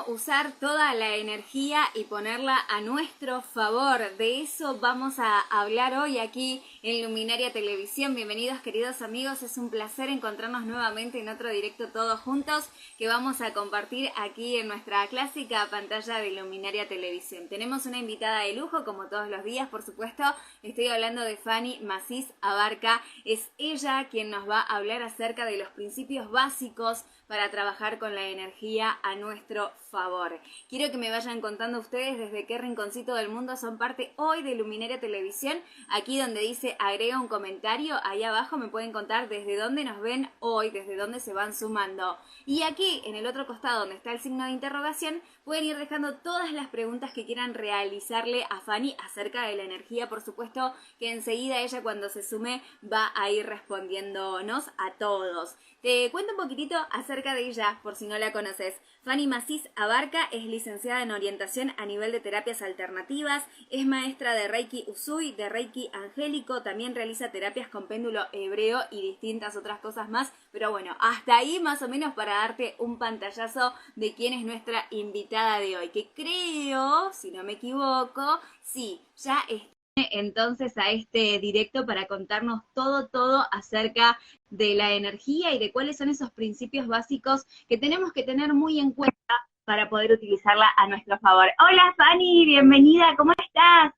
Usar toda la energía y ponerla a nuestro favor. De eso vamos a hablar hoy aquí en Luminaria Televisión. Bienvenidos, queridos amigos, es un placer encontrarnos nuevamente en otro directo todos juntos que vamos a compartir aquí en nuestra clásica pantalla de Luminaria Televisión. Tenemos una invitada de lujo, como todos los días, por supuesto. Estoy hablando de Fanny Macís Abarca. Es ella quien nos va a hablar acerca de los principios básicos para trabajar con la energía a nuestro favor. Quiero que me vayan contando ustedes desde qué rinconcito del mundo son parte hoy de Luminaria Televisión. Aquí donde dice agrega un comentario, ahí abajo me pueden contar desde dónde nos ven hoy, desde dónde se van sumando. Y aquí, en el otro costado donde está el signo de interrogación, pueden ir dejando todas las preguntas que quieran realizarle a Fanny acerca de la energía. Por supuesto que enseguida ella, cuando se sume, va a ir respondiéndonos a todos. Te cuento un poquitito acerca de ella, por si no la conoces. Fanny Macís Abarca es licenciada en orientación a nivel de terapias alternativas, es maestra de Reiki Usui, de Reiki Angélico, también realiza terapias con péndulo hebreo y distintas otras cosas más. Pero bueno, hasta ahí más o menos para darte un pantallazo de quién es nuestra invitada de hoy, que creo, si no me equivoco, sí, ya está entonces a este directo para contarnos todo acerca de la energía y de cuáles son esos principios básicos que tenemos que tener muy en cuenta para poder utilizarla a nuestro favor. Hola Fanny, bienvenida, ¿cómo estás?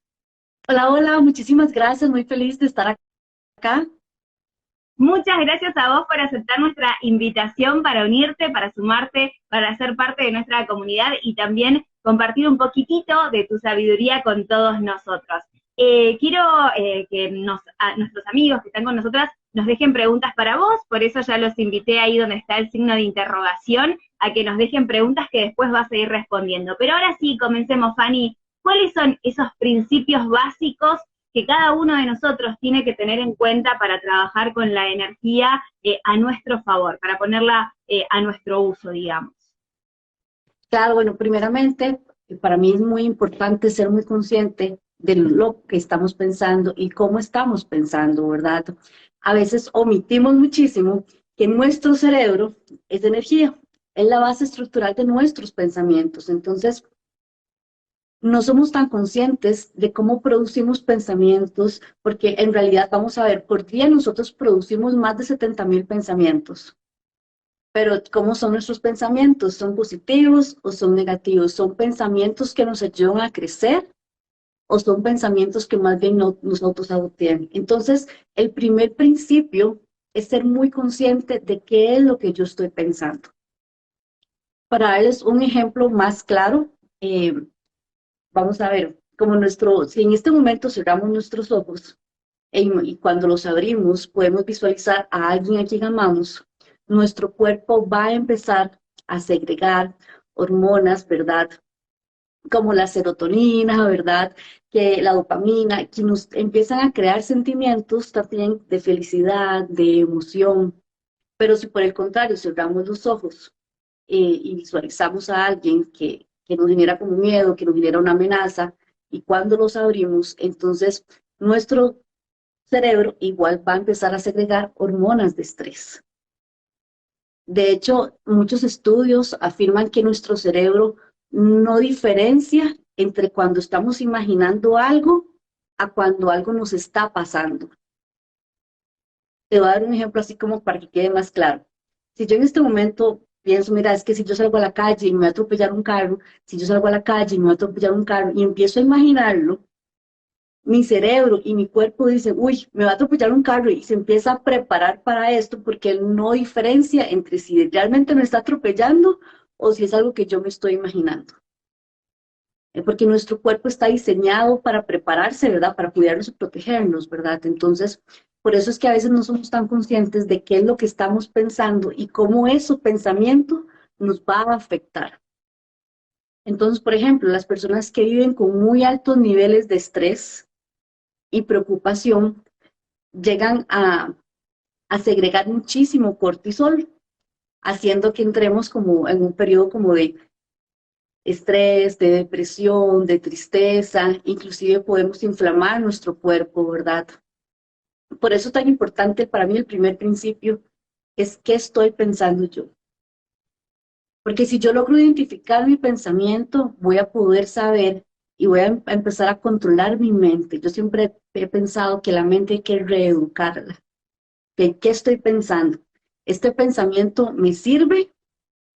Hola, hola, muchísimas gracias, muy feliz de estar acá. Muchas gracias a vos por aceptar nuestra invitación para unirte, para sumarte, para ser parte de nuestra comunidad y también compartir un poquitito de tu sabiduría con todos nosotros. Quiero que nuestros amigos que están con nosotras nos dejen preguntas para vos, por eso ya los invité ahí donde está el signo de interrogación, a que nos dejen preguntas que después vas a ir respondiendo. Pero ahora sí, comencemos, Fanny. ¿Cuáles son esos principios básicos que cada uno de nosotros tiene que tener en cuenta para trabajar con la energía a nuestro favor, para ponerla a nuestro uso, digamos? Claro, bueno, primeramente, para mí es muy importante ser muy consciente de lo que estamos pensando y cómo estamos pensando, ¿verdad? A veces omitimos muchísimo que nuestro cerebro es energía, es la base estructural de nuestros pensamientos. Entonces, no somos tan conscientes de cómo producimos pensamientos, porque en realidad, vamos a ver, por día nosotros producimos más de 70.000 pensamientos. Pero ¿cómo son nuestros pensamientos? ¿Son positivos o son negativos? ¿Son pensamientos que nos ayudan a crecer o son pensamientos que más bien nos autosabotean? Entonces, el primer principio es ser muy consciente de qué es lo que yo estoy pensando. Para darles un ejemplo más claro, eh, vamos a ver, si en este momento cerramos nuestros ojos y cuando los abrimos podemos visualizar a alguien a quien amamos, nuestro cuerpo va a empezar a segregar hormonas, ¿verdad? Como la serotonina, ¿verdad? Que la dopamina, que nos empiezan a crear sentimientos también de felicidad, de emoción. Pero si por el contrario cerramos los ojos y visualizamos a alguien que nos genera como miedo, que nos genera una amenaza, y cuando los abrimos, entonces nuestro cerebro igual va a empezar a segregar hormonas de estrés. De hecho, muchos estudios afirman que nuestro cerebro no diferencia entre cuando estamos imaginando algo a cuando algo nos está pasando. Te voy a dar un ejemplo así como para que quede más claro. Si yo en este momento pienso, mira, es que si yo salgo a la calle y me va a atropellar un carro, si yo salgo a la calle y me va a atropellar un carro y empiezo a imaginarlo, mi cerebro y mi cuerpo dice, uy, me va a atropellar un carro y se empieza a preparar para esto porque él no diferencia entre si realmente me está atropellando o si es algo que yo me estoy imaginando. Porque nuestro cuerpo está diseñado para prepararse, ¿verdad? Para cuidarnos y protegernos, ¿verdad? Entonces, por eso es que a veces no somos tan conscientes de qué es lo que estamos pensando y cómo ese pensamiento nos va a afectar. Entonces, por ejemplo, las personas que viven con muy altos niveles de estrés y preocupación llegan a segregar muchísimo cortisol, haciendo que entremos como en un periodo como de estrés, de depresión, de tristeza, inclusive podemos inflamar nuestro cuerpo, ¿verdad? Por eso es tan importante para mí el primer principio es qué estoy pensando yo. Porque si yo logro identificar mi pensamiento, voy a poder saber y voy a empezar a controlar mi mente. Yo siempre he pensado que la mente hay que reeducarla. ¿Qué estoy pensando? ¿Este pensamiento me sirve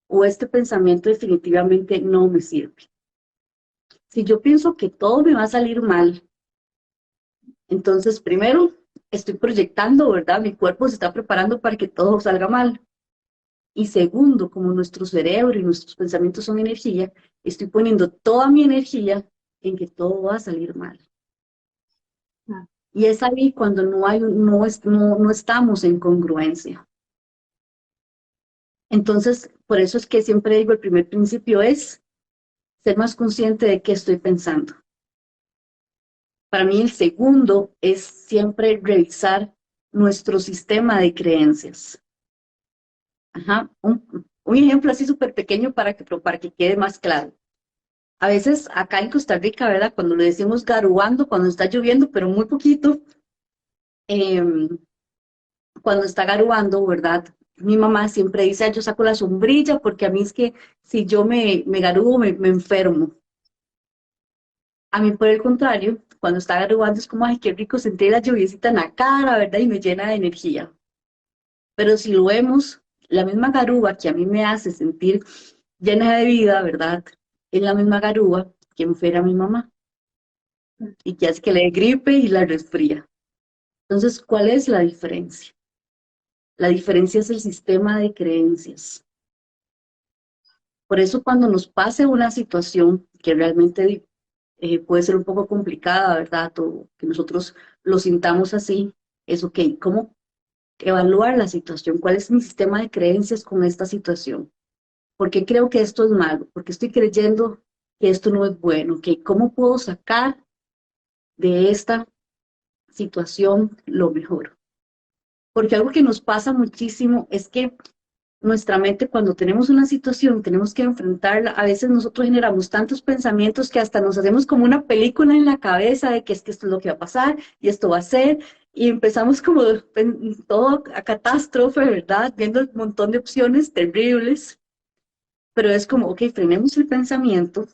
o este pensamiento definitivamente no me sirve? Si yo pienso que todo me va a salir mal, entonces primero estoy proyectando, ¿verdad? Mi cuerpo se está preparando para que todo salga mal. Y segundo, como nuestro cerebro y nuestros pensamientos son energía, estoy poniendo toda mi energía en que todo va a salir mal. Y es ahí cuando no estamos en congruencia. Entonces, por eso es que siempre digo, el primer principio es ser más consciente de qué estoy pensando. Para mí el segundo es siempre revisar nuestro sistema de creencias. Ajá. Un ejemplo así súper pequeño para que quede más claro. A veces acá en Costa Rica, ¿verdad? Cuando le decimos garuando, cuando está lloviendo, pero muy poquito, eh, cuando está garuando, ¿verdad? Mi mamá siempre dice, "Ay, yo saco la sombrilla porque a mí es que si yo me garúo me enfermo". A mí, por el contrario, cuando está garuando es como, ay, qué rico sentir la lluviecita en la cara, ¿verdad? Y me llena de energía. Pero si lo vemos, la misma garúa que a mí me hace sentir llena de vida, ¿verdad? Es la misma garúa que enferma a mi mamá y que hace que le dé gripe y la resfría. Entonces, ¿cuál es la diferencia? La diferencia es el sistema de creencias. Por eso cuando nos pase una situación que realmente puede ser un poco complicada, ¿verdad? O que nosotros lo sintamos así, es ok, ¿cómo evaluar la situación? ¿Cuál es mi sistema de creencias con esta situación? ¿Por qué creo que esto es malo? ¿Por qué estoy creyendo que esto no es bueno? ¿Okay? ¿Cómo puedo sacar de esta situación lo mejor? Porque algo que nos pasa muchísimo es que nuestra mente, cuando tenemos una situación, tenemos que enfrentarla, a veces nosotros generamos tantos pensamientos que hasta nos hacemos como una película en la cabeza de que es que esto es lo que va a pasar y esto va a ser, y empezamos como todo a catástrofe, ¿verdad? Viendo un montón de opciones terribles, pero es como, ok, frenemos el pensamiento,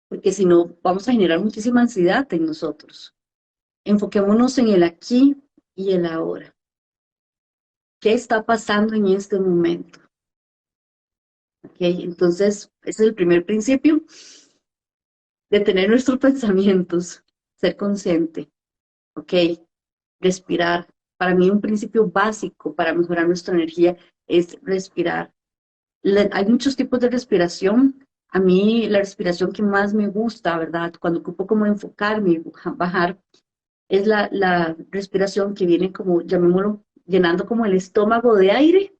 porque si no, vamos a generar muchísima ansiedad en nosotros. Enfoquémonos en el aquí y el ahora. ¿Qué está pasando en este momento? Okay, entonces, ese es el primer principio, de tener nuestros pensamientos, ser consciente, ok, respirar. Para mí un principio básico para mejorar nuestra energía es respirar. Hay muchos tipos de respiración. A mí la respiración que más me gusta, ¿verdad? Cuando ocupo como enfocarme y bajar, es la respiración que viene como, llamémoslo, llenando como el estómago de aire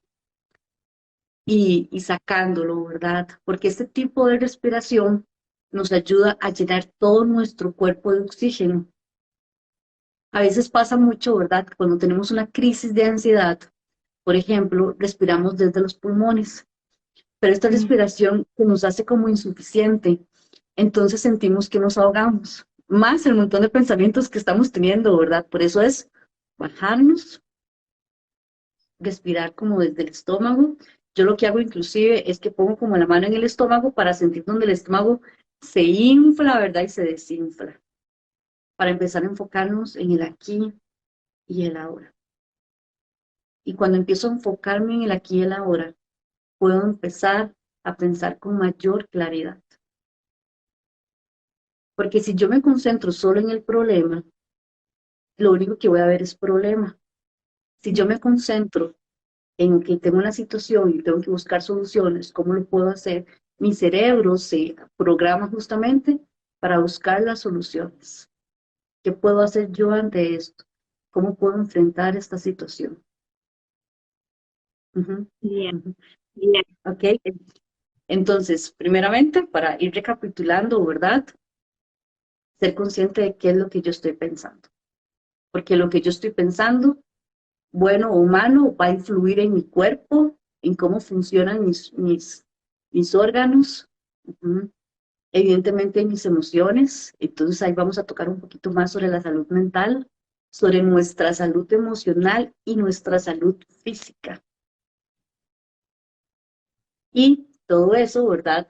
y sacándolo, ¿verdad? Porque este tipo de respiración nos ayuda a llenar todo nuestro cuerpo de oxígeno. A veces pasa mucho, ¿verdad? Cuando tenemos una crisis de ansiedad, por ejemplo, respiramos desde los pulmones, pero esta respiración se nos hace como insuficiente, entonces sentimos que nos ahogamos, más el montón de pensamientos que estamos teniendo, ¿verdad? Por eso es bajarnos, respirar como desde el estómago. Yo lo que hago inclusive es que pongo como la mano en el estómago para sentir donde el estómago se infla, ¿verdad? Y se desinfla, para empezar a enfocarnos en el aquí y el ahora. Y cuando empiezo a enfocarme en el aquí y el ahora, puedo empezar a pensar con mayor claridad. Porque si yo me concentro solo en el problema, lo único que voy a ver es problema. Si yo me concentro en que tengo una situación y tengo que buscar soluciones, ¿cómo lo puedo hacer? Mi cerebro se programa justamente para buscar las soluciones. ¿Qué puedo hacer yo ante esto? ¿Cómo puedo enfrentar esta situación? Ujú, Bien, ujú. Bien, ok. Entonces, primeramente, para ir recapitulando, ¿verdad? Ser consciente de qué es lo que yo estoy pensando. Porque lo que yo estoy pensando, bueno o malo, va a influir en mi cuerpo, en cómo funcionan mis órganos, uh-huh, evidentemente en mis emociones. Entonces ahí vamos a tocar un poquito más sobre la salud mental, sobre nuestra salud emocional y nuestra salud física. Y todo eso, ¿verdad?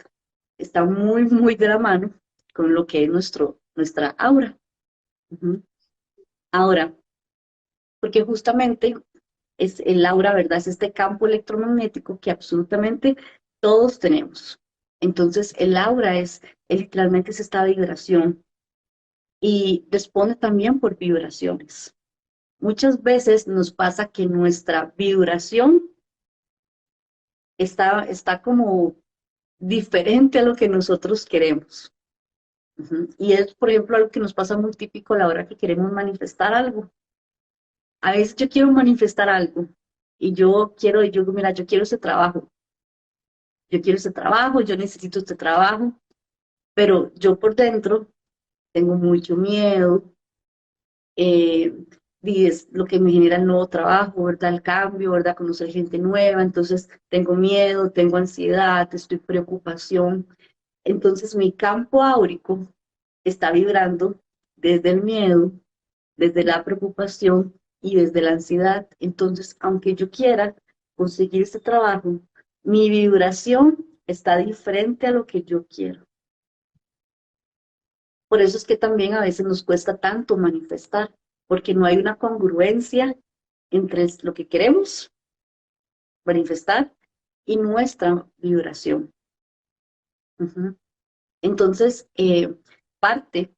Está muy, muy de la mano con lo que es nuestra aura. Ujú. Ahora, porque justamente es el aura, ¿verdad? Es este campo electromagnético que absolutamente todos tenemos. Entonces, el aura literalmente es esta vibración y responde también por vibraciones. Muchas veces nos pasa que nuestra vibración está como diferente a lo que nosotros queremos. Ujú. Y es, por ejemplo, algo que nos pasa muy típico a la hora que queremos manifestar algo. A veces yo quiero manifestar algo y mira, yo quiero ese trabajo, yo necesito este trabajo, pero yo por dentro tengo mucho miedo, eh, y es lo que me genera el nuevo trabajo, ¿verdad? El cambio, ¿verdad? Conocer gente nueva, entonces tengo miedo, tengo ansiedad, estoy preocupación. Entonces mi campo áurico está vibrando desde el miedo, desde la preocupación y desde la ansiedad. Entonces, aunque yo quiera conseguir este trabajo, mi vibración está diferente a lo que yo quiero. Por eso es que también a veces nos cuesta tanto manifestar, porque no hay una congruencia entre lo que queremos manifestar y nuestra vibración. Ujú. Entonces, parte,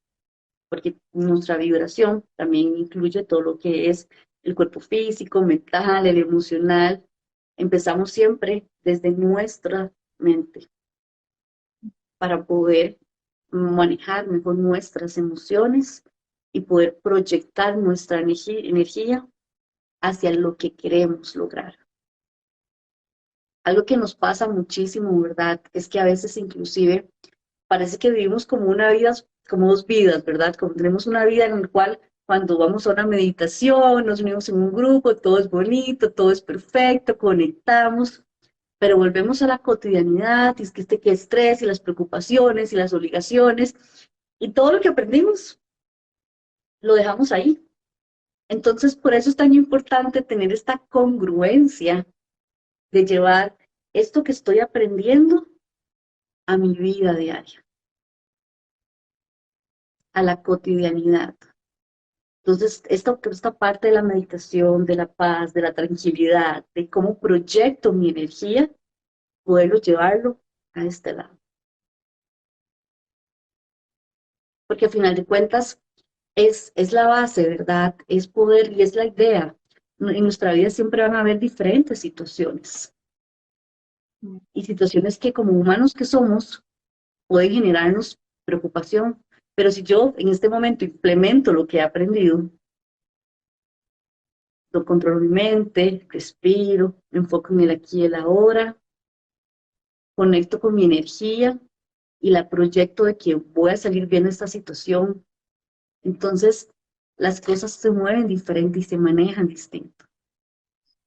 porque nuestra vibración también incluye todo lo que es el cuerpo físico, mental, el emocional. Empezamos siempre desde nuestra mente para poder manejar mejor nuestras emociones y poder proyectar nuestra energía hacia lo que queremos lograr. Algo que nos pasa muchísimo, ¿verdad? Es que a veces inclusive parece que vivimos como una vida, como dos vidas, ¿verdad? Como tenemos una vida en la cual cuando vamos a una meditación, nos unimos en un grupo, todo es bonito, todo es perfecto, conectamos, pero volvemos a la cotidianidad, y es que que estrés y las preocupaciones y las obligaciones y todo lo que aprendimos lo dejamos ahí. Entonces, por eso es tan importante tener esta congruencia de llevar esto que estoy aprendiendo a mi vida diaria, a la cotidianidad. Entonces, esta parte de la meditación, de la paz, de la tranquilidad, de cómo proyecto mi energía, poderlo llevarlo a este lado. Porque al final de cuentas es la base, ¿verdad? Es poder y es la idea. En nuestra vida siempre van a haber diferentes situaciones y situaciones que como humanos que somos pueden generarnos preocupación. Pero si yo en este momento implemento lo que he aprendido, lo controlo mi mente, respiro, me enfoco en el aquí y el ahora, conecto con mi energía y la proyecto de que voy a salir bien de esta situación. Entonces, las cosas se mueven diferente y se manejan distinto.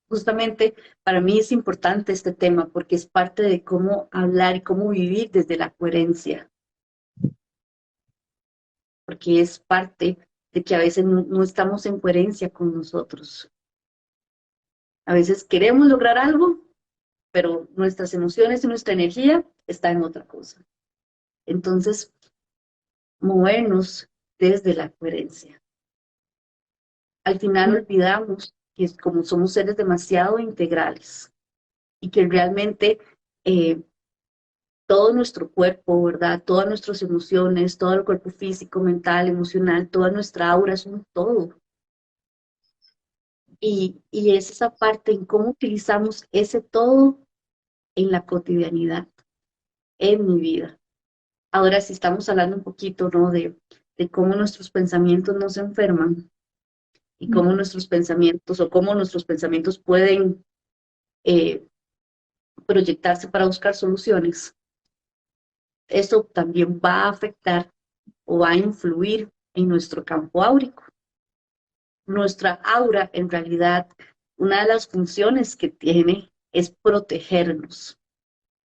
Justamente para mí es importante este tema porque es parte de cómo hablar y cómo vivir desde la coherencia, porque es parte de que a veces no estamos en coherencia con nosotros. A veces queremos lograr algo, pero nuestras emociones y nuestra energía está en otra cosa. Entonces, movernos desde la coherencia. Al final olvidamos que como somos seres demasiado integrales y que realmente eh, todo nuestro cuerpo, ¿verdad? Todas nuestras emociones, todo el cuerpo físico, mental, emocional, toda nuestra aura es un todo. Y es esa parte en cómo utilizamos ese todo en la cotidianidad, en mi vida. Ahora, si estamos hablando un poquito, ¿no? De cómo nuestros pensamientos nos enferman y cómo nuestros pensamientos o cómo nuestros pensamientos pueden eh, proyectarse para buscar soluciones, eso también va a afectar o va a influir en nuestro campo áurico. Nuestra aura, en realidad, una de las funciones que tiene es protegernos.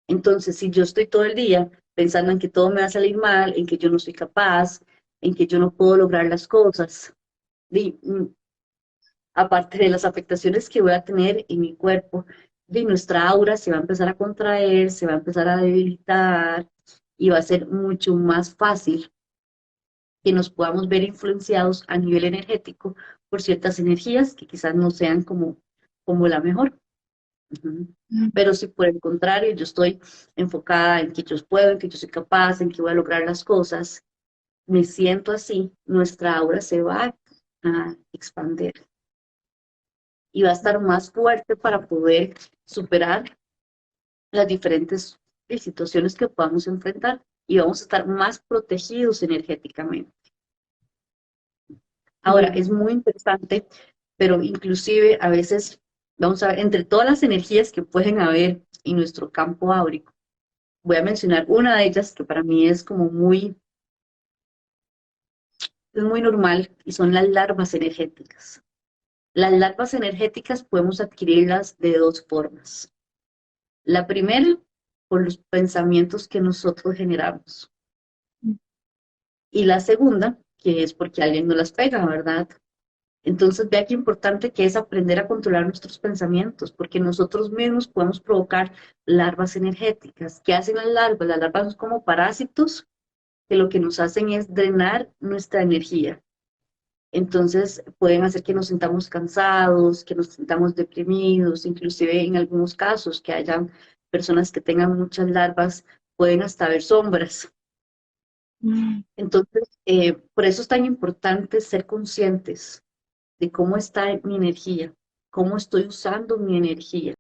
Entonces, si yo estoy todo el día pensando en que todo me va a salir mal, en que yo no soy capaz, en que yo no puedo lograr las cosas, aparte de las afectaciones que voy a tener en mi cuerpo, nuestra aura se va a empezar a contraer, se va a empezar a debilitar y va a ser mucho más fácil que nos podamos ver influenciados a nivel energético por ciertas energías que quizás no sean como la mejor. Ujú. Pero si por el contrario yo estoy enfocada en que yo puedo, en que yo soy capaz, en que voy a lograr las cosas, me siento así, nuestra aura se va a expandir y va a estar más fuerte para poder superar las diferentes situaciones que podamos enfrentar y vamos a estar más protegidos energéticamente. Ahora, es muy interesante, pero inclusive a veces, vamos a ver, entre todas las energías que pueden haber en nuestro campo áurico, voy a mencionar una de ellas que para mí es muy normal y son las larvas energéticas. Las larvas energéticas podemos adquirirlas de dos formas. La primera, por los pensamientos que nosotros generamos. Y la segunda, que es porque alguien nos las pega, ¿verdad? Entonces, vea qué importante que es aprender a controlar nuestros pensamientos, porque nosotros mismos podemos provocar larvas energéticas. ¿Qué hacen las larvas? Las larvas son como parásitos que lo que nos hacen es drenar nuestra energía. Entonces, pueden hacer que nos sintamos cansados, que nos sintamos deprimidos, inclusive en algunos casos que hayan personas que tengan muchas larvas, pueden hasta ver sombras. Entonces, por eso es tan importante ser conscientes de cómo está mi energía, cómo estoy usando mi energía.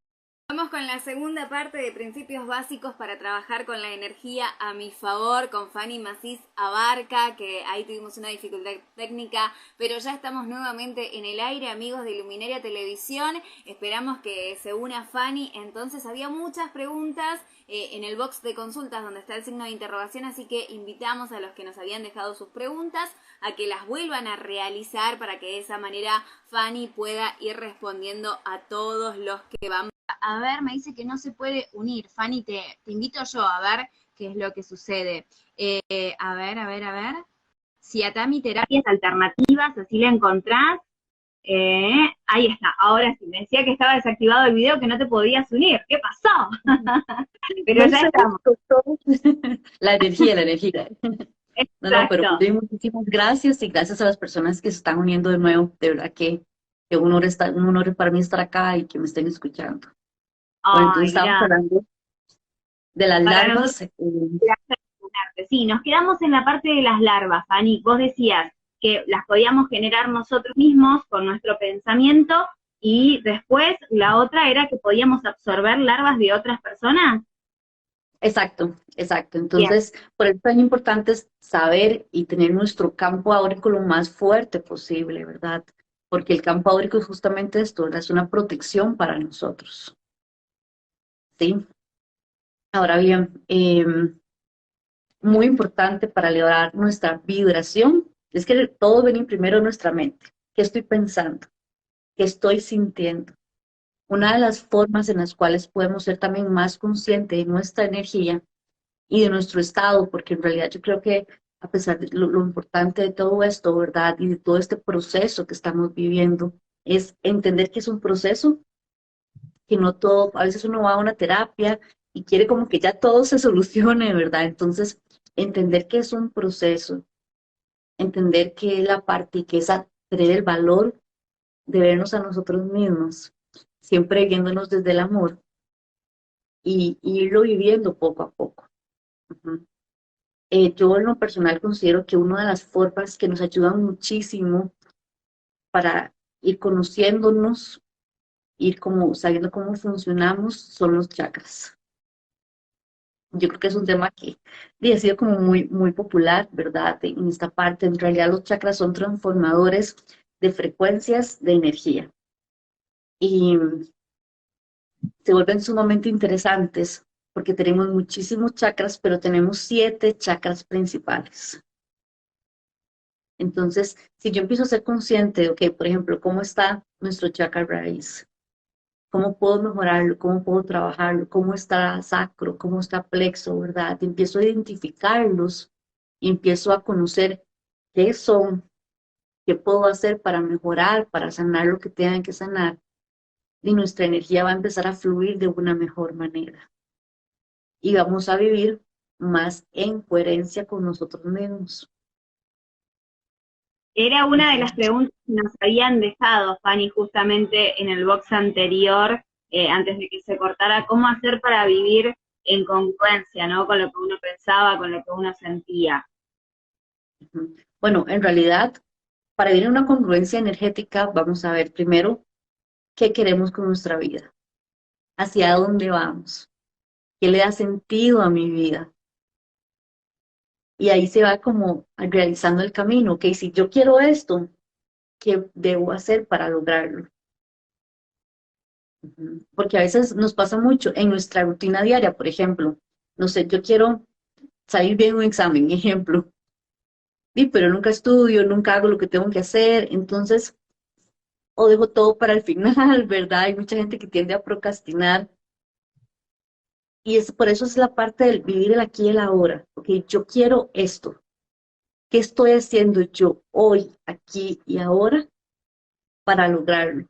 Vamos con la segunda parte de principios básicos para trabajar con la energía a mi favor con Fanny Macís Abarca, que ahí tuvimos una dificultad técnica, pero ya estamos nuevamente en el aire, amigos de Luminaria Televisión. Esperamos que se una Fanny. Entonces había muchas preguntas en el box de consultas donde está el signo de interrogación, así que invitamos a los que nos habían dejado sus preguntas a que las vuelvan a realizar para que de esa manera Fanny pueda ir respondiendo a todos los que van. A ver, me dice que no se puede unir. Fanny, te invito yo a ver qué es lo que sucede. A ver. Si Atami Terapias Alternativas, así la encontrás. Ahí está, ahora sí. Me decía que estaba desactivado el video, que no te podías unir. ¿Qué pasó? Pero ya estamos. La energía, la energía. No, pero Exacto. muchísimas gracias y gracias a las personas que se están uniendo de nuevo. De verdad que un honor para mí estar acá y que me estén escuchando. Bueno, entonces Ay, estábamos gracias. hablando de las Para nosotros larvas. sí, nos quedamos en la parte de las larvas, Fanny. Vos decías que las podíamos generar nosotros mismos con nuestro pensamiento y después la otra era que podíamos absorber larvas de otras personas. Exacto, exacto. Bien. Entonces, por eso es tan importante es saber y tener nuestro campo áurico lo más fuerte posible, ¿verdad? Porque el campo áurico es justamente esto, ¿verdad? Es una protección para nosotros, ¿sí? Ahora bien, muy importante para elevar nuestra vibración es que todo viene primero en nuestra mente. ¿Qué estoy pensando? ¿Qué estoy sintiendo? Una de las formas en las cuales podemos ser también más conscientes de nuestra energía y de nuestro estado, porque en realidad yo creo que a pesar de lo importante de todo esto, ¿verdad? Y de todo este proceso que estamos viviendo, es entender que es un proceso, que no todo, a veces uno va a una terapia y quiere como que ya todo se solucione, ¿verdad? Entonces, entender que es un proceso, entender que la parte y que es a tener el valor de vernos a nosotros mismos, siempre viéndonos desde el amor y irlo viviendo poco a poco. Ujú. Yo en lo personal considero que una de las formas que nos ayudan muchísimo para ir conociéndonos, ir como sabiendo cómo funcionamos, son los chakras. Yo creo que es un tema que ha sido como muy popular, ¿verdad? En esta parte, en realidad los chakras son transformadores de frecuencias de energía y se vuelven sumamente interesantes porque tenemos muchísimos chakras, pero tenemos 7 chakras principales. Entonces, si yo empiezo a ser consciente de, ok, por ejemplo, cómo está nuestro chakra raíz, cómo puedo mejorarlo, cómo puedo trabajarlo, cómo está sacro, cómo está plexo, ¿verdad? Empiezo a identificarlos y empiezo a conocer qué son, qué puedo hacer para mejorar, para sanar lo que tengan que sanar. y nuestra energía va a empezar a fluir de una mejor manera. Y vamos a vivir más en coherencia con nosotros mismos. Era una de Ujú. las preguntas que nos habían dejado, Fanny, justamente en el box anterior, antes de que se cortara, cómo hacer para vivir en congruencia, ¿no? Con lo que uno pensaba, con lo que uno sentía. Ujú. Bueno, en realidad, para vivir en una congruencia energética, vamos a ver primero qué queremos con nuestra vida, hacia dónde vamos, qué le da sentido a mi vida. Y ahí se va como realizando el camino, ok, si yo quiero esto, ¿qué debo hacer para lograrlo? Ujú. Porque a veces nos pasa mucho en nuestra rutina diaria, por ejemplo, no sé, yo quiero salir bien en un examen, ejemplo, y, pero nunca estudio, nunca hago lo que tengo que hacer, entonces, o dejo todo para el final, ¿verdad? Hay mucha gente que tiende a procrastinar y es, por eso es la parte del vivir el aquí y el ahora, ok, yo quiero esto, ¿qué estoy haciendo yo hoy, aquí y ahora para lograrlo?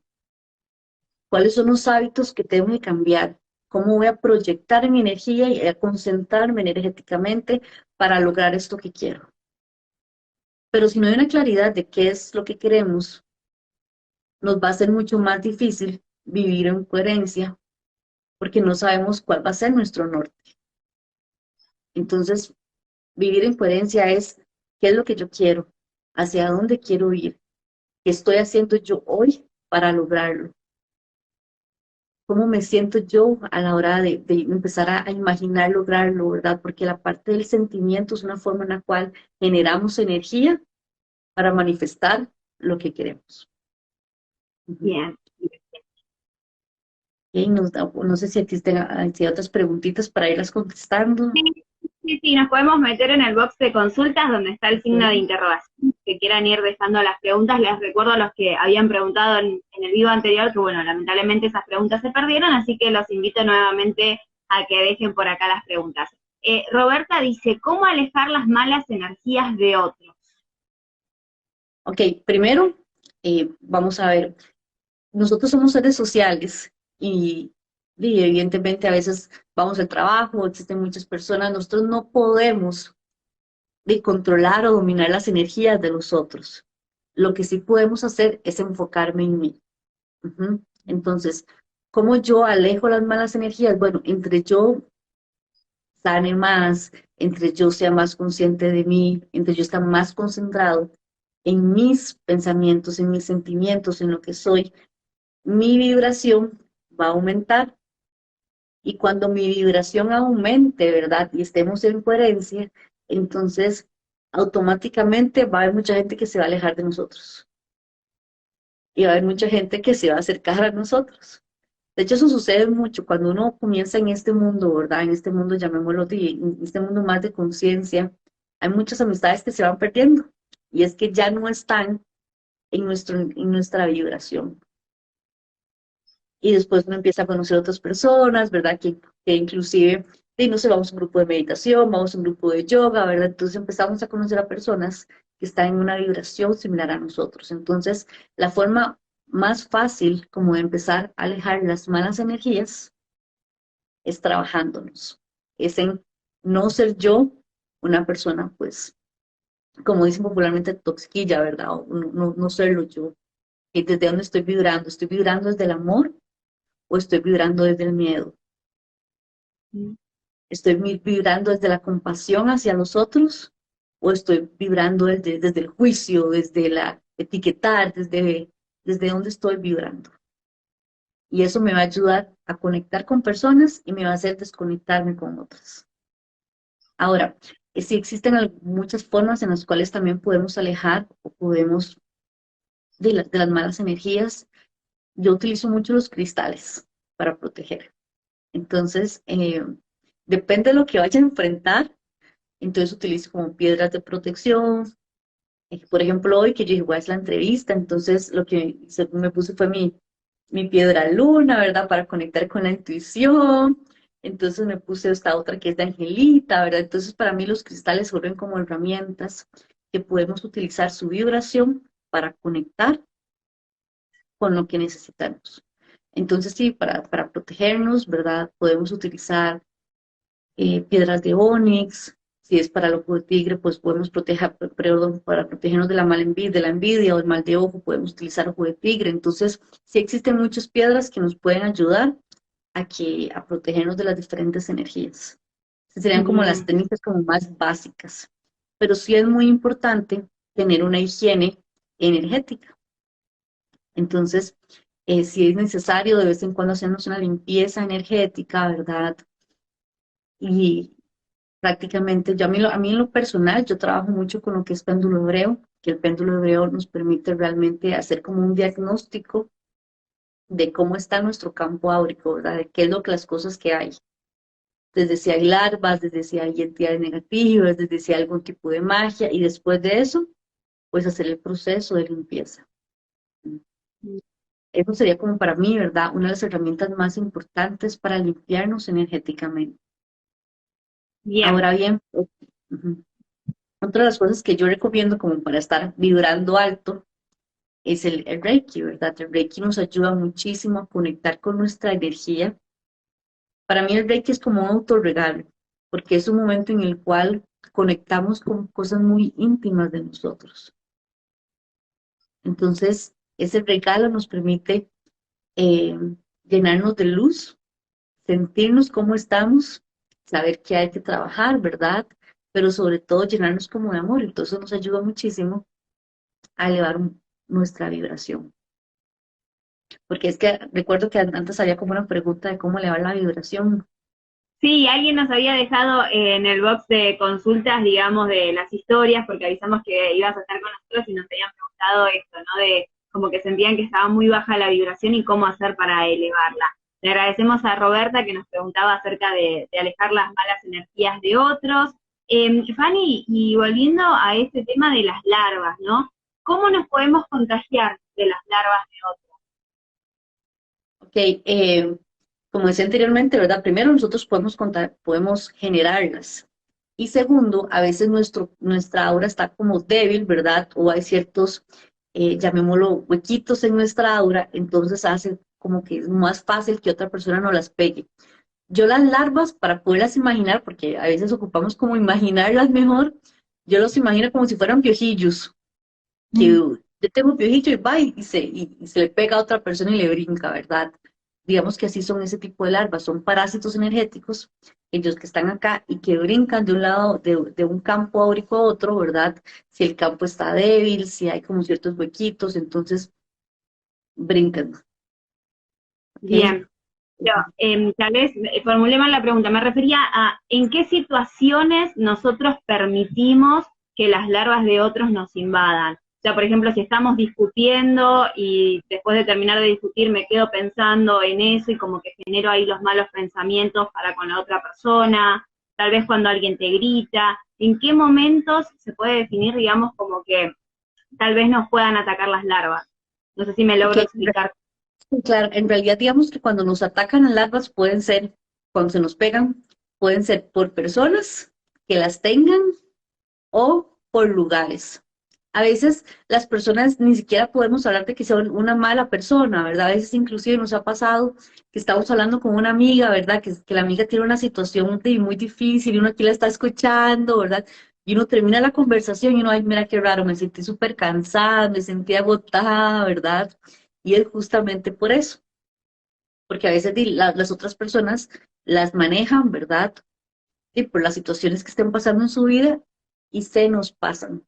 ¿Cuáles son los hábitos que tengo que cambiar? ¿Cómo voy a proyectar mi energía y a concentrarme energéticamente para lograr esto que quiero? Pero si no hay una claridad de qué es lo que queremos, nos va a ser mucho más difícil vivir en coherencia porque no sabemos cuál va a ser nuestro norte. Entonces, vivir en coherencia es qué es lo que yo quiero, hacia dónde quiero ir, qué estoy haciendo yo hoy para lograrlo, cómo me siento yo a la hora de empezar a imaginar lograrlo, ¿verdad? Porque la parte del sentimiento es una forma en la cual generamos energía para manifestar lo que queremos. Ujú. Bien. Y no sé si existen si hay otras preguntitas para irlas contestando. Sí, sí, sí, nos podemos meter en el box de consultas donde está el signo de Ok. interrogación, que quieran ir dejando las preguntas. Les recuerdo a los que habían preguntado en el vivo anterior que, bueno, lamentablemente esas preguntas se perdieron, así que los invito nuevamente a que dejen por acá las preguntas. Roberta dice, ¿cómo alejar las malas energías de otros? Ok, primero, vamos a ver, nosotros somos seres sociales y evidentemente a veces vamos al trabajo, existen muchas personas, nosotros no podemos controlar o dominar las energías de los otros. Lo que sí podemos hacer es enfocarme en mí. Ujú. Entonces, ¿cómo yo alejo las malas energías? Bueno, entre yo sane más, entre yo sea más consciente de mí, entre yo esté más concentrado en mis pensamientos, en mis sentimientos, en lo que soy, mi vibración va a aumentar. Y cuando mi vibración aumente, ¿verdad? Y estemos en coherencia, entonces automáticamente va a haber mucha gente que se va a alejar de nosotros. Y va a haber mucha gente que se va a acercar a nosotros. De hecho, eso sucede mucho cuando uno comienza en este mundo, ¿verdad? En este mundo, llamémoslo, en este mundo más de conciencia, hay muchas amistades que se van perdiendo. Y es que ya no están en nuestra vibración. Y después uno empieza a conocer otras personas, ¿verdad? Que inclusive, y no sé, vamos a un grupo de meditación, vamos a un grupo de yoga, ¿verdad? Entonces empezamos a conocer a personas que están en una vibración similar a nosotros. Entonces, la forma más fácil como de empezar a alejar las malas energías es trabajándonos, es en no ser yo una persona, pues, como dicen popularmente, toxiquilla, ¿verdad? O no serlo yo. ¿Y desde dónde estoy vibrando? ¿Estoy vibrando desde el amor o estoy vibrando desde el miedo? ¿Estoy vibrando desde la compasión hacia los otros o estoy vibrando desde el juicio, desde la etiquetar, desde dónde estoy vibrando? Y eso me va a ayudar a conectar con personas y me va a hacer desconectarme con otras. Ahora, sí existen muchas formas en las cuales también podemos alejar o podemos de las malas energías. Yo utilizo mucho los cristales para proteger. Entonces, depende de lo que vaya a enfrentar. Entonces utilizo como piedras de protección. Por ejemplo, hoy que yo dije, voy a hacer la entrevista, entonces lo que me puse fue mi piedra luna, ¿verdad? Para conectar con la intuición. Entonces me puse esta otra que es de Angelita, ¿verdad? Entonces para mí los cristales sirven como herramientas que podemos utilizar su vibración para conectar con lo que necesitamos. Entonces sí, para protegernos, ¿verdad? Podemos utilizar piedras de ónix. Si es para el ojo de tigre, pues podemos proteger, perdón, para protegernos de la envidia o el mal de ojo, podemos utilizar ojo de tigre. Entonces, sí existen muchas piedras que nos pueden ayudar a protegernos de las diferentes energías. Esas serían como las Bien, técnicas como más básicas. Pero sí es muy importante tener una higiene energética. Entonces, si es necesario de vez en cuando hacernos una limpieza energética, ¿verdad? Y prácticamente, yo a mí en lo personal, yo trabajo mucho con lo que es péndulo hebreo, que el péndulo hebreo nos permite realmente hacer como un diagnóstico de cómo está nuestro campo áurico, ¿verdad? De qué es lo que las cosas que hay. Desde si hay larvas, desde si hay entidades negativas, desde si hay algún tipo de magia, y después de eso, pues hacer el proceso de limpieza. Eso sería como para mí, ¿verdad? Una de las herramientas más importantes para limpiarnos energéticamente. bien. Ahora bien, ujú, otra de las cosas que yo recomiendo como para estar vibrando alto es el Reiki, ¿verdad? El Reiki nos ayuda muchísimo a conectar con nuestra energía. Para mí el Reiki es como un autorregalo, porque es un momento en el cual conectamos con cosas muy íntimas de nosotros. Entonces, ese regalo nos permite eh, llenarnos de luz, sentirnos cómo estamos, saber que hay que trabajar, ¿verdad? Pero sobre todo llenarnos como de amor. Entonces nos ayuda muchísimo a elevar nuestra vibración. Porque es que recuerdo que antes había como una pregunta de cómo elevar la vibración. Sí, alguien nos había dejado en el box de consultas, digamos, de las historias, porque avisamos que ibas a estar con nosotros y nos habían preguntado esto, ¿no? De como que sentían que estaba muy baja la vibración y cómo hacer para elevarla. Le agradecemos a Roberta que nos preguntaba acerca de alejar las malas energías de otros. Fanny, y volviendo a este tema de las larvas, ¿no? ¿Cómo nos podemos contagiar de las larvas de otros? Ok, como decía anteriormente, ¿verdad? Primero nosotros podemos contar, podemos generarlas. Y segundo, a veces nuestra aura está como débil, ¿verdad? O hay ciertos, llamémoslo, huequitos en nuestra aura, entonces hace como que es más fácil que otra persona no las pegue. Yo las larvas, para poderlas imaginar, porque a veces ocupamos como imaginarlas mejor, yo los imagino como si fueran piojillos, que yo tengo un piojillo y va y se le pega a otra persona y le brinca, ¿verdad? Digamos que así son ese tipo de larvas, son parásitos energéticos, ellos que están acá y que brincan de un lado, de un campo áurico a otro, ¿verdad? Si el campo está débil, si hay como ciertos huequitos, entonces brincan, ¿ok? Bien. Yo, tal vez formulé mal la pregunta, me refería a en qué situaciones nosotros permitimos que las larvas de otros nos invadan. O sea, por ejemplo, si estamos discutiendo y después de terminar de discutir me quedo pensando en eso y como que genero ahí los malos pensamientos para con la otra persona, tal vez cuando alguien te grita, ¿en qué momentos se puede definir, digamos, como que tal vez nos puedan atacar las larvas? No sé si me Ok, logro explicar. claro, en realidad digamos que cuando nos atacan las larvas pueden ser, cuando se nos pegan, pueden ser por personas que las tengan o por lugares. A veces las personas ni siquiera podemos hablar de que sea una mala persona, ¿verdad? A veces inclusive nos ha pasado que estamos hablando con una amiga, ¿verdad? Que la amiga tiene una situación muy difícil y uno aquí la está escuchando, ¿verdad? Y uno termina la conversación y uno, ay, mira qué raro, me sentí súper cansada, me sentí agotada, ¿verdad? Y es justamente por eso, porque a veces las otras personas las manejan, ¿verdad? Y por las situaciones que estén pasando en su vida y se nos pasan.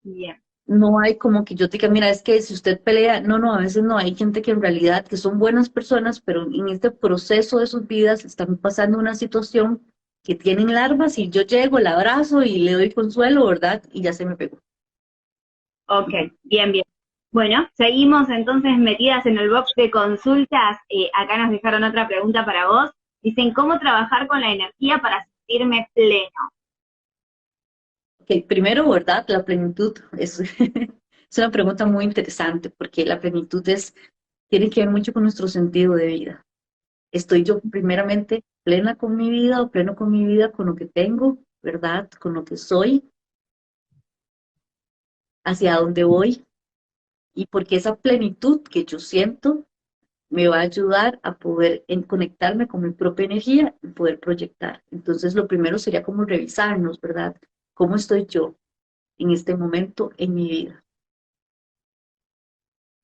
Bien. No hay como que yo te diga, mira, es que si usted pelea, no, no, a veces no, hay gente que en realidad que son buenas personas, pero en este proceso de sus vidas están pasando una situación que tienen larvas y yo llego, la abrazo y le doy consuelo, ¿verdad? Y ya se me pegó. Ok, bien, bien. Bueno, seguimos entonces metidas en el box de consultas. Acá nos dejaron otra pregunta para vos. Dicen, ¿cómo trabajar con la energía para sentirme pleno? Ok, primero, ¿verdad? La plenitud es, es una pregunta muy interesante porque la plenitud tiene que ver mucho con nuestro sentido de vida. Estoy yo primeramente plena con mi vida o pleno con mi vida, con lo que tengo, ¿verdad? Con lo que soy, hacia dónde voy y porque esa plenitud que yo siento me va a ayudar a poder conectarme con mi propia energía y poder proyectar. Entonces, lo primero sería como revisarnos, ¿verdad? ¿Cómo estoy yo en este momento en mi vida?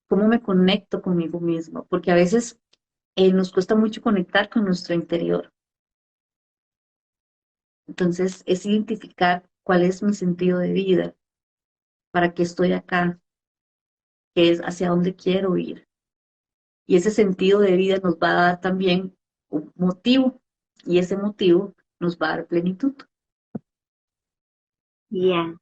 ¿Cómo me conecto conmigo mismo? Porque a veces nos cuesta mucho conectar con nuestro interior. Entonces, es identificar cuál es mi sentido de vida, para qué estoy acá, qué es hacia dónde quiero ir. Y ese sentido de vida nos va a dar también un motivo, y ese motivo nos va a dar plenitud. Bien,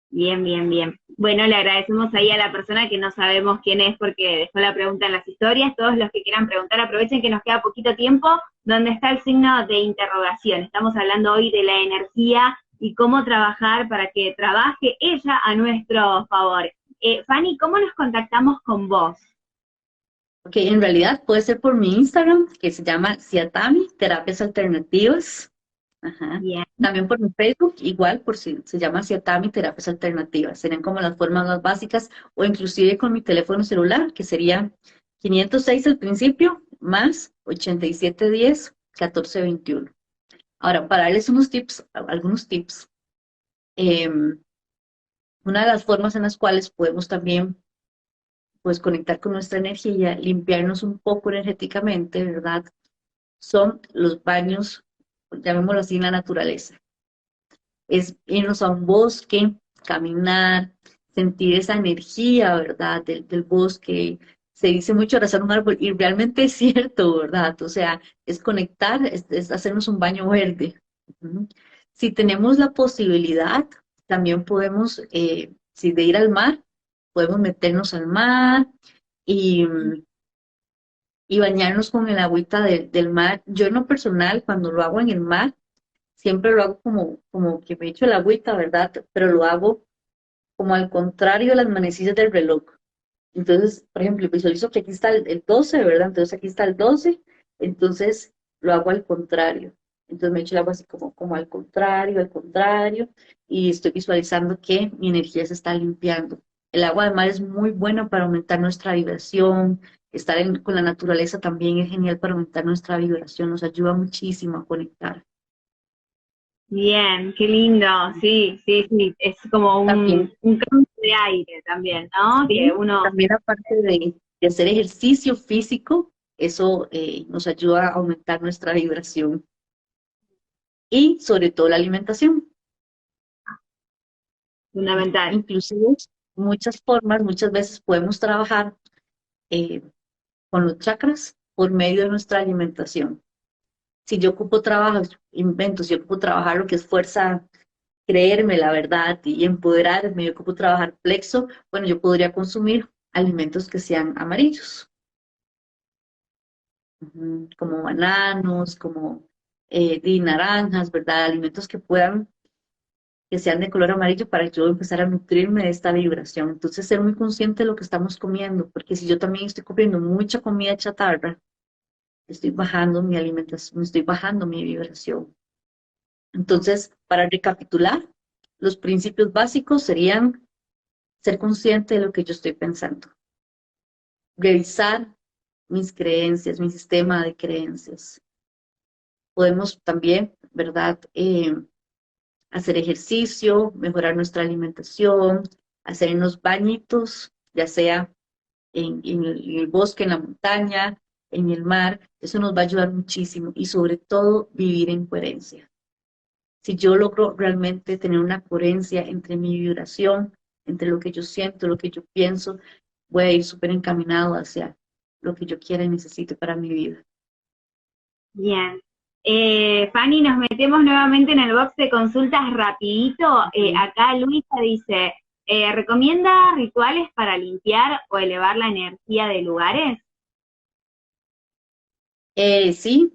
bien, bien, bien. Bueno, le agradecemos ahí a la persona que no sabemos quién es porque dejó la pregunta en las historias. Todos los que quieran preguntar, aprovechen que nos queda poquito tiempo, donde está el signo de interrogación. Estamos hablando hoy de la energía y cómo trabajar para que trabaje ella a nuestro favor. Fanny, ¿cómo nos contactamos con vos? Ok, en realidad puede ser por mi Instagram, que se llama Ciatami, Terapias Alternativas. Ajá. Bien, También por mi Facebook, igual, por si se llama Ciatami, Terapias Alternativas. Serían como las formas más básicas, o inclusive con mi teléfono celular, que sería 506 al principio, más 8710 1421. Ahora, para darles unos tips, algunos tips, una de las formas en las cuales podemos también pues conectar con nuestra energía, limpiarnos un poco energéticamente, ¿verdad? Son los baños, llamémoslo así, en la naturaleza. Es irnos a un bosque, caminar, sentir esa energía, ¿verdad? Del bosque. Se dice mucho abrazar un árbol y realmente es cierto, ¿verdad? O sea, es conectar, es hacernos un baño verde. Ujú. Si tenemos la posibilidad, también podemos, si de ir al mar, podemos meternos al mar y, y bañarnos con el agüita del mar. Yo en lo personal, cuando lo hago en el mar, siempre lo hago como que me echo el agüita, ¿verdad? Pero lo hago como al contrario de las manecillas del reloj. Entonces, por ejemplo, visualizo que aquí está el 12, ¿verdad? Entonces aquí está el 12, entonces lo hago al contrario. Entonces me echo el agua así como al contrario, y estoy visualizando que mi energía se está limpiando. El agua de mar es muy buena para aumentar nuestra vibración, estar con la naturaleza también es genial para aumentar nuestra vibración, nos ayuda muchísimo a conectar. bien, qué lindo, sí, sí, sí, es como También, un cambio de aire también, ¿no? Que sí, uno, también aparte de hacer ejercicio físico, eso nos ayuda a aumentar nuestra vibración y sobre todo la alimentación. fundamental. Inclusive muchas formas, muchas veces podemos trabajar eh, con los chakras por medio de nuestra alimentación. Si yo ocupo trabajo, invento, si yo ocupo trabajar lo que es fuerza, creerme la verdad y empoderarme, yo ocupo trabajar plexo, bueno, yo podría consumir alimentos que sean amarillos, como bananos, como naranjas, ¿verdad? Alimentos que sean de color amarillo para yo empezar a nutrirme de esta vibración. Entonces, ser muy consciente de lo que estamos comiendo, porque si yo también estoy comiendo mucha comida chatarra, estoy bajando mi alimentación, estoy bajando mi vibración. Entonces, para recapitular, los principios básicos serían ser consciente de lo que yo estoy pensando, revisar mis creencias, mi sistema de creencias. Podemos también, ¿verdad? Hacer ejercicio, mejorar nuestra alimentación, hacernos bañitos, ya sea en el bosque, en la montaña, en el mar. Eso nos va a ayudar muchísimo y sobre todo vivir en coherencia. Si yo logro realmente tener una coherencia entre mi vibración, entre lo que yo siento, lo que yo pienso, voy a ir súper encaminado hacia lo que yo quiera y necesite para mi vida. Bien. Fanny, nos metemos nuevamente en el box de consultas rapidito. Ujú. Acá Luisa dice, ¿recomienda rituales para limpiar o elevar la energía de lugares? Sí,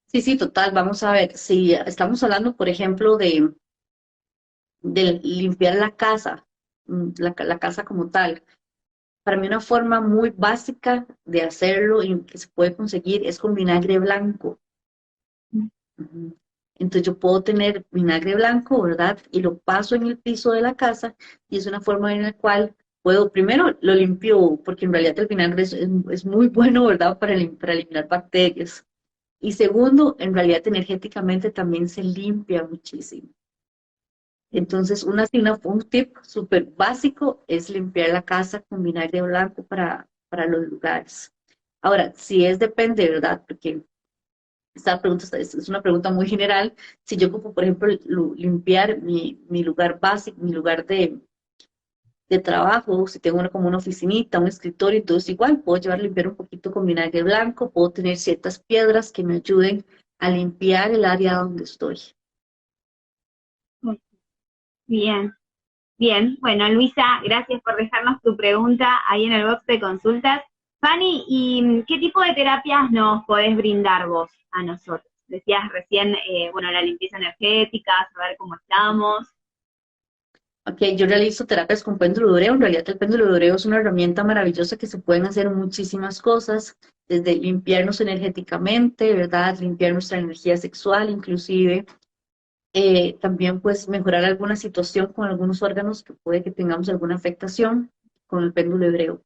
sí, sí, total. Vamos a ver, si estamos hablando, por ejemplo, de limpiar la casa, la casa como tal. Para mí una forma muy básica de hacerlo y que se puede conseguir es con vinagre blanco. Ujú. Entonces yo puedo tener vinagre blanco, ¿verdad? Y lo paso en el piso de la casa y es una forma en la cual puedo, primero lo limpio, porque en realidad el vinagre es muy bueno, ¿verdad? Para eliminar bacterias. Y segundo, en realidad energéticamente también se limpia muchísimo. Entonces, un tip súper básico es limpiar la casa con vinagre blanco para los lugares. Ahora, si es depende, ¿verdad? Porque esta pregunta es una pregunta muy general. Si yo ocupo, por ejemplo, limpiar mi lugar básico, mi lugar de trabajo, si tengo como una oficinita, un escritorio, entonces igual puedo llevar a limpiar un poquito con vinagre blanco, puedo tener ciertas piedras que me ayuden a limpiar el área donde estoy. Bien, bien. Bueno, Luisa, gracias por dejarnos tu pregunta ahí en el box de consultas. Fanny, ¿y qué tipo de terapias nos podés brindar vos a nosotros? Decías recién, bueno, la limpieza energética, saber cómo estamos. Ok, yo realizo terapias con péndulo de Oreo. En realidad el péndulo de Oreo es una herramienta maravillosa que se pueden hacer muchísimas cosas, desde limpiarnos energéticamente, ¿verdad? Limpiar nuestra energía sexual, inclusive. También pues mejorar alguna situación con algunos órganos que puede que tengamos alguna afectación con el péndulo hebreo.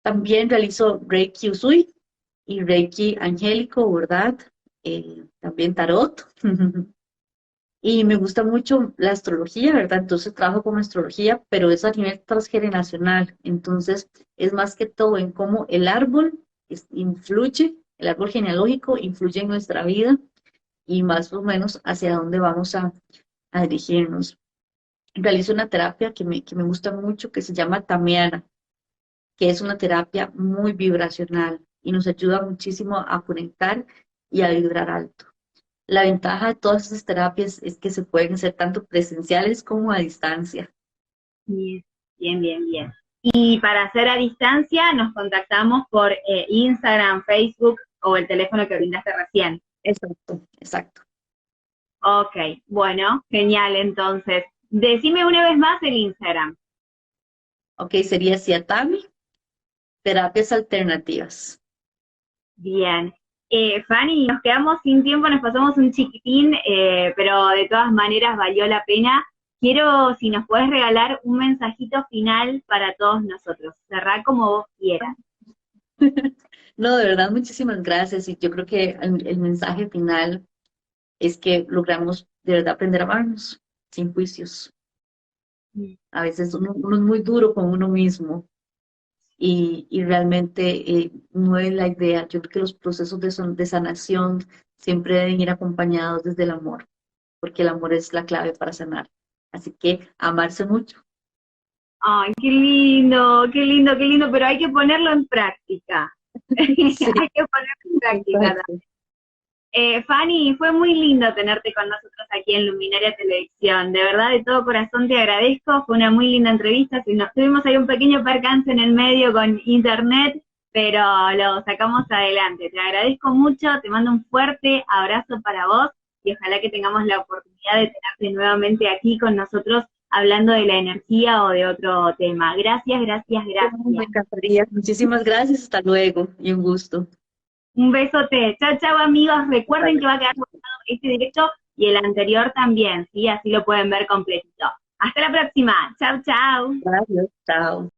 También realizo Reiki Usui y Reiki angélico, ¿verdad? También tarot. Y me gusta mucho la astrología, ¿verdad? Entonces trabajo con astrología, pero es a nivel transgeneracional. Entonces es más que todo en cómo el árbol influye, el árbol genealógico influye en nuestra vida y más o menos hacia dónde vamos a dirigirnos. Realizo una terapia que me gusta mucho que se llama Tamiana, que es una terapia muy vibracional y nos ayuda muchísimo a conectar y a vibrar alto. La ventaja de todas estas terapias es que se pueden hacer tanto presenciales como a distancia. Bien, bien, bien, bien. Y para hacer a distancia nos contactamos por Instagram, Facebook o el teléfono que brindaste recién. Exacto, exacto. Ok, bueno, genial entonces. Decime una vez más el Instagram. Ok, sería Siatami, terapias alternativas. Bien. Fanny, nos quedamos sin tiempo, nos pasamos un chiquitín, pero de todas maneras valió la pena. Quiero, si nos puedes regalar un mensajito final para todos nosotros. Cerrá como vos quieras. No, de verdad, muchísimas gracias. Y yo creo que el mensaje final es que logramos de verdad aprender a amarnos sin juicios. A veces uno es muy duro con uno mismo y realmente no es la idea. Yo creo que los procesos de sanación siempre deben ir acompañados desde el amor, porque el amor es la clave para sanar. Así que amarse mucho. Ay, qué lindo, qué lindo, qué lindo, pero hay que ponerlo en práctica. Sí, Hay que ponerlo en práctica. exacto. Fanny, fue muy lindo tenerte con nosotros aquí en Luminaria Televisión. De verdad, de todo corazón te agradezco. Fue una muy linda entrevista. Tuvimos ahí un pequeño percance en el medio con internet, pero lo sacamos adelante. Te agradezco mucho, te mando un fuerte abrazo para vos y ojalá que tengamos la oportunidad de tenerte nuevamente aquí con nosotros hablando de la energía o de otro tema. Gracias, gracias, Me gracias. encantaría. Muchísimas gracias. Hasta luego y un gusto. Un besote. Chao, chao, amigos. Recuerden que va a quedar grabado este directo y el anterior también, ¿sí? Así lo pueden ver completito. Hasta la próxima. Chao, chao. Gracias. Chao.